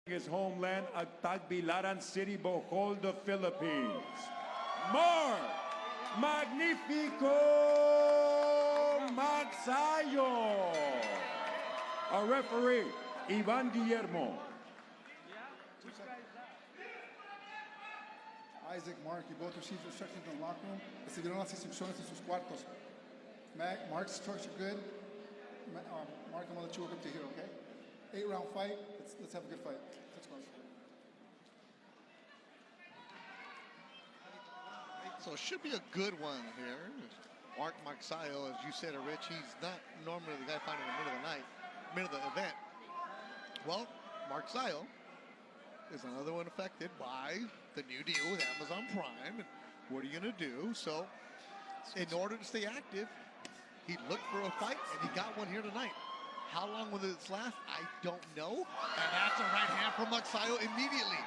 his homeland at Tagbilaran City, Bohol, the Philippines. Mark Magnifico Magsayo. Our referee, Ivan Guillermo. Isaac, Mark, you both received instructions in the locker room. Recibieron las instrucciones en sus cuartos. Mark's structure good. Mark, I'm gonna let you work up to here, okay? 8-round fight. Let's have a good fight. Let's go. So it should be a good one here. Mark Magsayo, as you said, Rich, he's not normally the guy fighting in the middle of the night, middle of the event. Well, Magsayo is another one affected by the new deal with Amazon Prime. And what are you going to do? So in order to stay active, he looked for a fight, and he got one here tonight. How long will this last? I don't know. And that's a right hand from Magsayo immediately.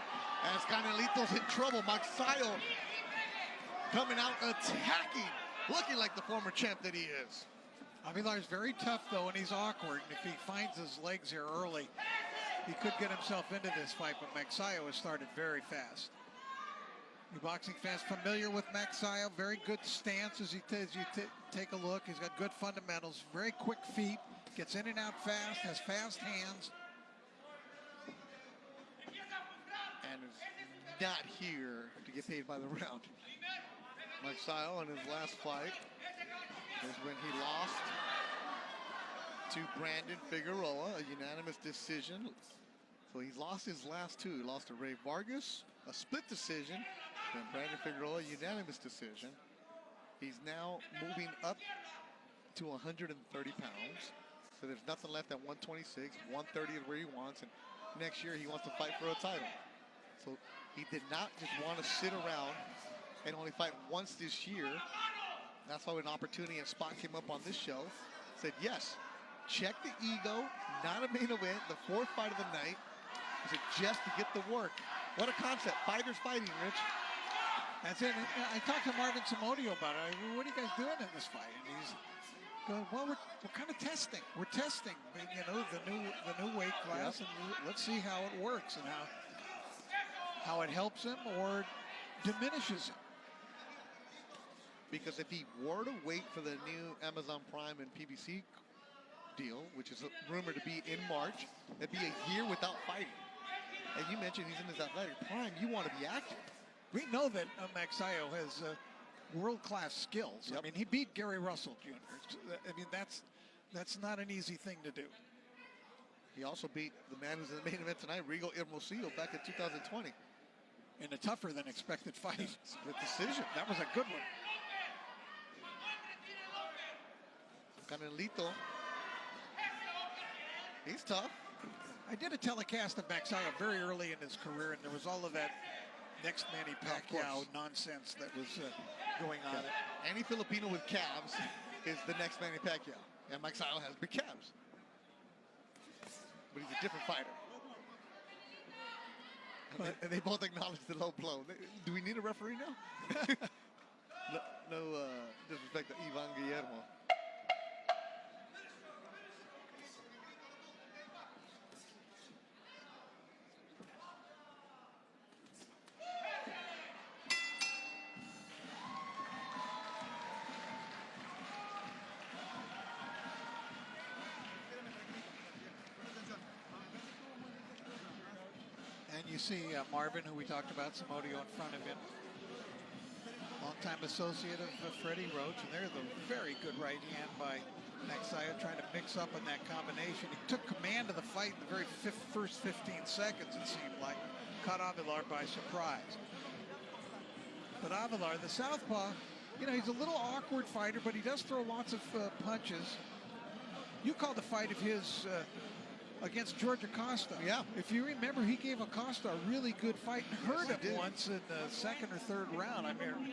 As Canelito's in trouble, Magsayo coming out attacking, looking like the former champ that he is. Avilar's very tough, though, and he's awkward. And if he finds his legs here early, he could get himself into this fight, but Magsayo has started very fast. You boxing fans familiar with Magsayo, very good stance as you take a look. He's got good fundamentals, very quick feet, gets in and out fast, has fast hands. And is not here to get paid by the round. Magsayo in his last fight is when he lost to Brandon Figueroa, a unanimous decision. So he's lost his last two. He lost to Ray Vargas, a split decision, and Brandon Figueroa, a unanimous decision. He's now moving up to 130 pounds. So there's nothing left at 126. 130 is where he wants, and next year he wants to fight for a title. So he did not just want to sit around and only fight once this year. That's why when an opportunity and spot came up on this show, said yes, check the ego, not a main event, the fourth fight of the night. He said just to get the work. What a concept, fighters fighting, Rich. That's it. I talked to Marvin Samodio about it. What are you guys doing in this fight? And he's going, well, we're kind of testing. We're testing, you know, the new weight class, and let's see how it works and how it helps him or diminishes him. Because if he were to wait for the new Amazon Prime and PBC deal, which is rumored to be in March, it'd be a year without fighting. And you mentioned he's in his athletic prime. You want to be active. We know that Magsayo has world-class skills. Yep. I mean, he beat Gary Russell Jr. I mean, that's not an easy thing to do. He also beat the man who's in the main event tonight, Rigo Hermosillo, back in 2020. In a tougher than expected fight. The decision. That was a good one. Canelito. He's tough. I did a telecast of Magsayo very early in his career, and there was all of that next Manny Pacquiao nonsense that was going on. Any Filipino with calves is the next Manny Pacquiao. And Magsayo has big calves. But he's a different fighter. And they both acknowledge the low blow. Do we need a referee now? no disrespect to Ivan Guillermo. And you see Marvin, who we talked about, Samodio in front of him. Longtime associate of Freddie Roach, and there's a very good right hand by Magsayo trying to mix up in that combination. He took command of the fight in the very first 15 seconds, it seemed like. Caught Avilar by surprise. But Avilar, the southpaw, you know, he's a little awkward fighter, but he does throw lots of punches. You called the fight of his against George Acosta. Yeah. If you remember, he gave Acosta a really good fight and hurt him once in the second or third round. I mean,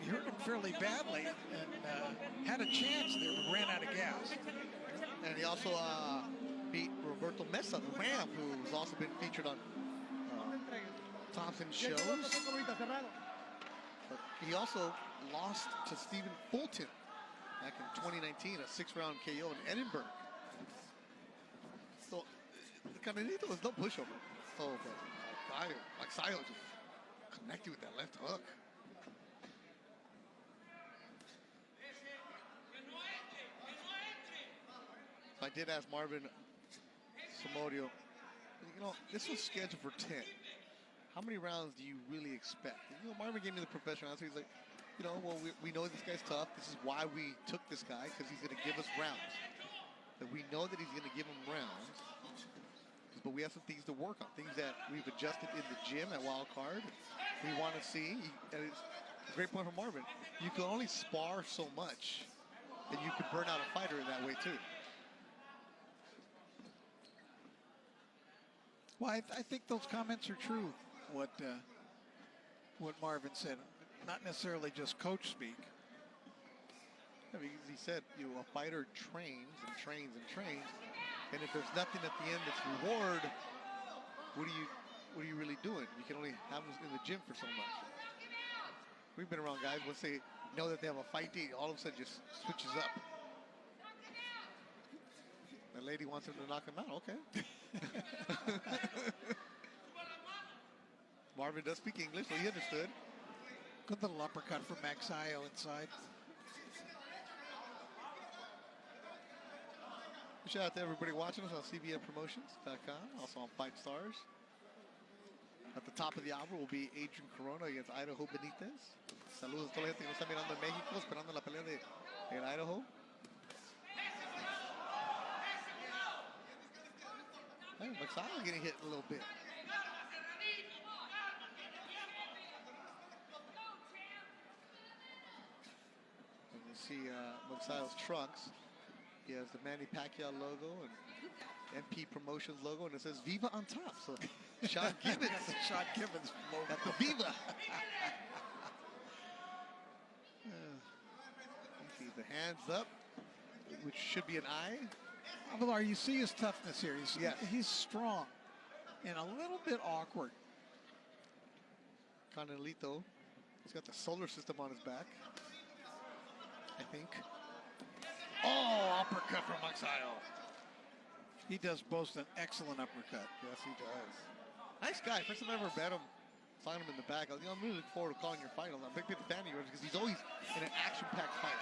he hurt him fairly badly and had a chance there, but ran out of gas. And he also beat Roberto Mesa, the Ram, who's also been featured on Thompson shows. But he also lost to Stephen Fulton back in 2019, a 6-round KO in Edinburgh. So Canelito was no pushover. Oh, but Magsayo just connected with that left hook. So I did ask Marvin Samudio, you know, this was scheduled for 10. How many rounds do you really expect? And, you know, Marvin gave me the professional answer. He's like, you know, well, we know this guy's tough. This is why we took this guy, because he's going to give us rounds. That we know that he's going to give him rounds, but we have some things to work on, things that we've adjusted in the gym at Wild Card. We want to see, and it's a great point from Marvin. You can only spar so much, and you can burn out a fighter in that way too. Well, I think those comments are true. What Marvin said, not necessarily just coach speak. I mean, he said, you know, a fighter trains and trains and trains, and if there's nothing at the end that's reward, what are you really doing? You can only have them in the gym for so much. We've been around guys, once they know that they have a fight date, all of a sudden just switches up. The lady wants him to knock him out, okay. Marvin does speak English, so he understood. Good little uppercut from Magsayo inside. Shout out to everybody watching us on cbnpromotions.com, also on Fight Stars. At the top of the hour will be Adrian Corona against Idaho Benitez. Saludos a toda la gente que nos está mirando en México, esperando la pelea de Idaho. Hey, Magsayo getting hit a little bit. And you see Magsayo's trunks. He has the Manny Pacquiao logo and MP Promotions logo, and it says Viva on top. So Sean Gibbons. That's the Sean Gibbons logo. That's the Viva. You see the hands up, which should be an eye. Avalar, you see his toughness here. He's strong and a little bit awkward. Canelito, he's got the solar system on his back, I think. Oh, uppercut from Magsayo. He does boast an excellent uppercut. Yes, he does. Nice guy. First time I ever met him, saw him in the back. I'm really looking forward to calling your fight. I'm a big fan of yours because he's always in an action-packed fight.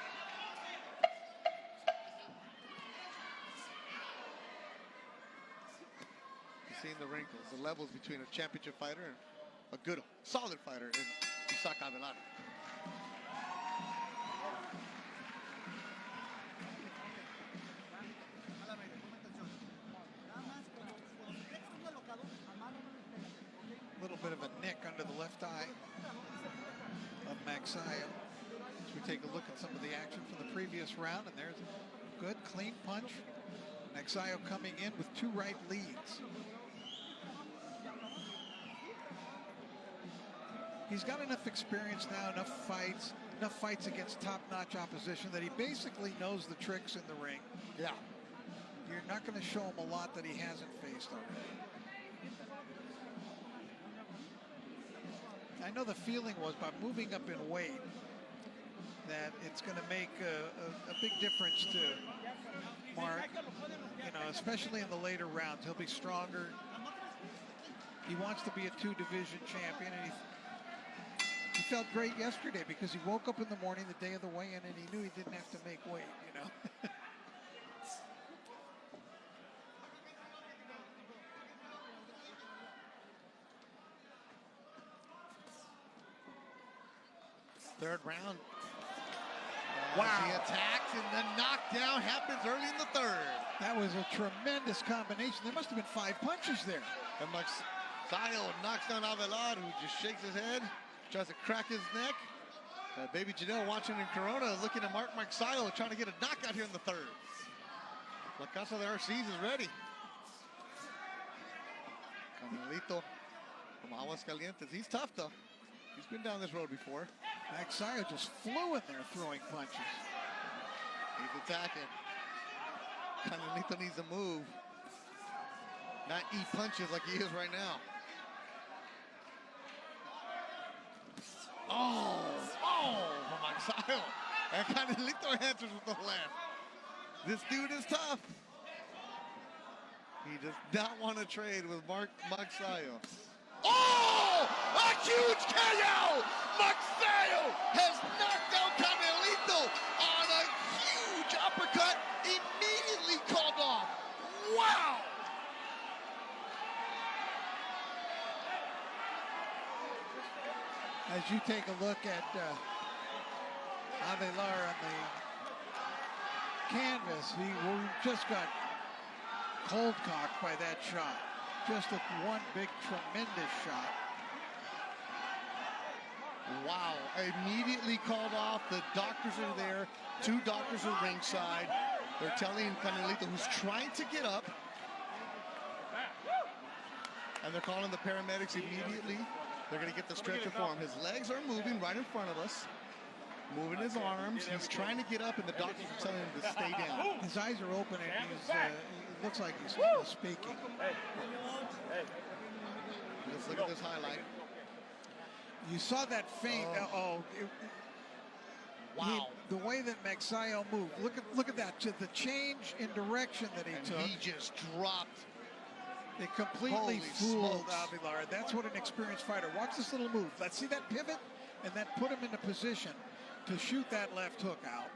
You're seeing the wrinkles, the levels between a championship fighter and a good, solid fighter in Isaac Avelar. Little bit of a nick under the left eye of Magsayo. As we take a look at some of the action from the previous round, and there's a good, clean punch. Magsayo coming in with 2 right leads. He's got enough experience now, enough fights against top-notch opposition that he basically knows the tricks in the ring. Yeah. You're not going to show him a lot that he hasn't faced already. I know the feeling was by moving up in weight that it's going to make a big difference to Mark, you know, especially in the later rounds. He'll be stronger. He wants to be a 2-division champion, and he felt great yesterday because he woke up in the morning the day of the weigh-in and he knew he didn't have to make weight, you know. Third round. Wow. He attacks, and the knockdown happens early in the third. That was a tremendous combination. There must have been 5 punches there. And Magsayo knocks down Avelar, who just shakes his head, tries to crack his neck. Baby Janelle watching in Corona, looking at Magsayo, trying to get a knockout here in the third. La Casa de Arces is ready. Canelito from Aguascalientes. He's tough, though. He's been down this road before. Magsayo just flew in there throwing punches. He's attacking. Canelito needs to move. Not eat punches like he is right now. Oh, from Magsayo. And Canelito answers with the left. This dude is tough. He does not want to trade with Magsayo. Oh! A huge KO! Magsayo has knocked out Canelito on a huge uppercut, immediately called off. Wow! As you take a look at Avelar on the canvas, he just got cold cocked by that shot. Just one big, tremendous shot. Wow, immediately called off. The doctors are there. 2 doctors are ringside. They're telling Canelito, who's trying to get up, and they're calling the paramedics immediately. They're going to get the stretcher for him. His legs are moving right in front of us, moving his arms. He's trying to get up, and the doctors are telling him to stay down. His eyes are open, and he's, it looks like he's speaking. Let's look at this highlight. You saw that feint. Wow. The way that Magsayo moved. Look at that. To the change in direction that he took. He just dropped. It completely Holy fooled smokes. Avelar. That's what an experienced fighter. Watch this little move. Let's see that pivot, and that put him into position to shoot that left hook out.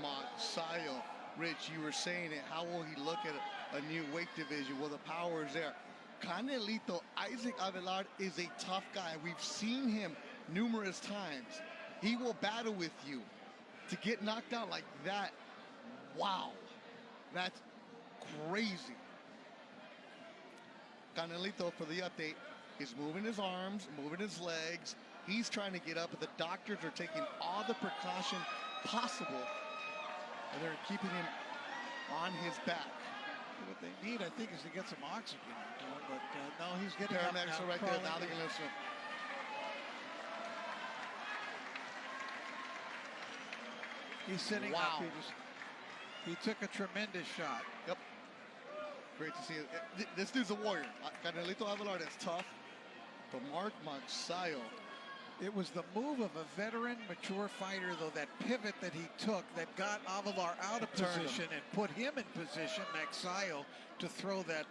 Magsayo. Rich, you were saying it. How will he look at a new weight division? Well, the power is there. Canelito, Isaac Avelar is a tough guy. We've seen him numerous times. He will battle with you. To get knocked out like that, wow, that's crazy. Canelito, for the update, is moving his arms, moving his legs. He's trying to get up, but the doctors are taking all the precaution possible, and they're keeping him on his back. What they need, I think, is to get some oxygen to him, but no, he's getting up Paramedics now, are right there. crawling Now they're in. going to listen. He's sitting Wow. up. He took a tremendous shot. Yep. Great to see it. This dude's a warrior. Canelito Avelar is tough. But Magsayo. It was the move of a veteran, mature fighter, though, that pivot that he took that got Avelar out of Turned him. position and put him in position, Magsayo, to throw that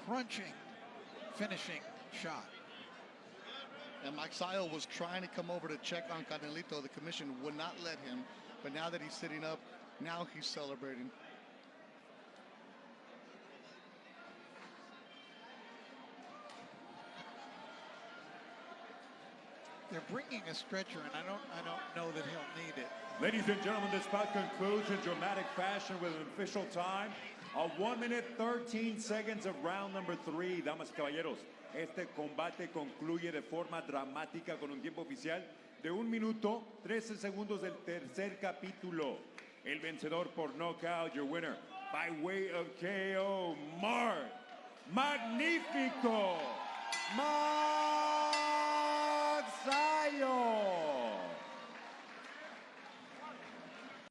crunching, finishing shot. And Magsayo was trying to come over to check on Canelito. The commission would not let him. But now that he's sitting up, now he's celebrating. They're bringing a stretcher, and I don't know that he'll need it. Ladies and gentlemen, this bout concludes in dramatic fashion with an official time of 1 minute 13 seconds of round number 3. Damas y caballeros, este combate concluye de forma dramática con un tiempo oficial de 1 minuto 13 segundos del tercer capítulo. El vencedor por knockout, your winner by way of KO, Magnifico.